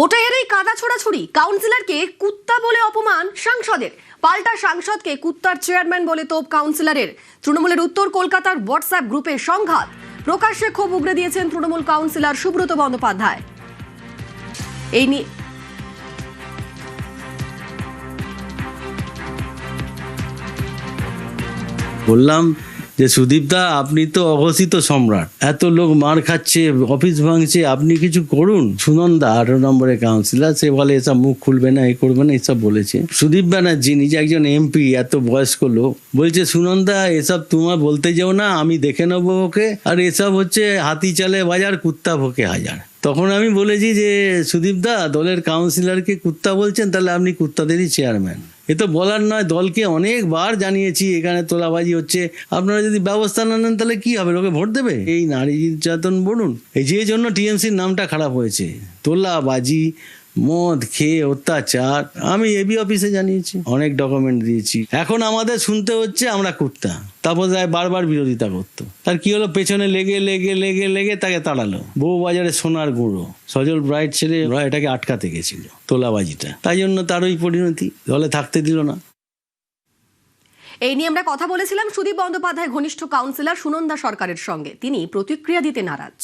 ওটা এরই কাদা ছোড়াছুড়ি, কাউন্সিলরকে কুত্তা বলে অপমান সাংসদের, পাল্টা সাংসদকে কুত্তার চেয়ারম্যান বলে তোপ কাউন্সিলরের। তৃণমূলের উত্তর কলকাতার হোয়াটসঅ্যাপ গ্রুপে সংঘাত, প্রকাশ্যে ক্ষোভ উগরে দিয়েছেন তৃণমূল কাউন্সিলর সুব্রত বন্দ্যোপাধ্যায়। এই নিয়ে বললাম যে সুদীপদা, আপনি তো অঘোষিত সম্রাট, এত লোক মার খাচ্ছে, অফিস ভাঙছে, আপনি কিছু করুন। সুনন্দা 18 নম্বরের কাউন্সিলর, সে বলে এসব মুখ খুলবে না, এই করবে না, এসব বলেছে। সুদীপ ব্যানার্জি নিজে একজন এমপি, এত বয়স্ক লোক, বলছে সুনন্দা এসব তোমার বলতে যাও না, আমি দেখে নেবো ওকে, আর এসব হচ্ছে হাতি চালে বাজার, কুত্তা ভোকে হাজার। তখন আমি বলেছি যে সুদীপদা, দলের কাউন্সিলরকে কুত্তা বলছেন, তাহলে আপনি কুত্তাদেরই চেয়ারম্যান। এ তো বলার নয়, দলকে অনেকবার জানিয়েছি এখানে তোলাবাজি হচ্ছে, আপনারা যদি ব্যবস্থা না নেন তাহলে কি হবে, লোকে ভোট দেবে? এই নারী নির্যাতন বলুন, এই যে জন্য টিএমসির নামটা খারাপ হয়েছে, তোলাবাজি, মদ খেয়ে অত্যাচার। আমি এবি অফিসে জানিয়েছি, অনেক ডকুমেন্ট দিয়েছি। এখন আমাদের শুনতে হচ্ছে আমরা কুত্তা। তারপর বারবার বিরোধিতা করতো, তার কি হলো, পেছনে লেগে লেগে লেগে লেগে তাকে তাড়ালো। বউ বাজারে সোনার গুঁড়ো, সজল ব্রাইট ছেলে এটাকে আটকাতে গেছিল তোলাবাজিটা, তাই জন্য তার ওই পরিণতি, দলে থাকতে দিল না। এই নিয়ে আমরা কথা বলেছিলাম সুদীপ বন্দ্যোপাধ্যায় ঘনিষ্ঠ কাউন্সিলর সুনন্দা সরকারের সঙ্গে, তিনি প্রতিক্রিয়া দিতে নারাজ।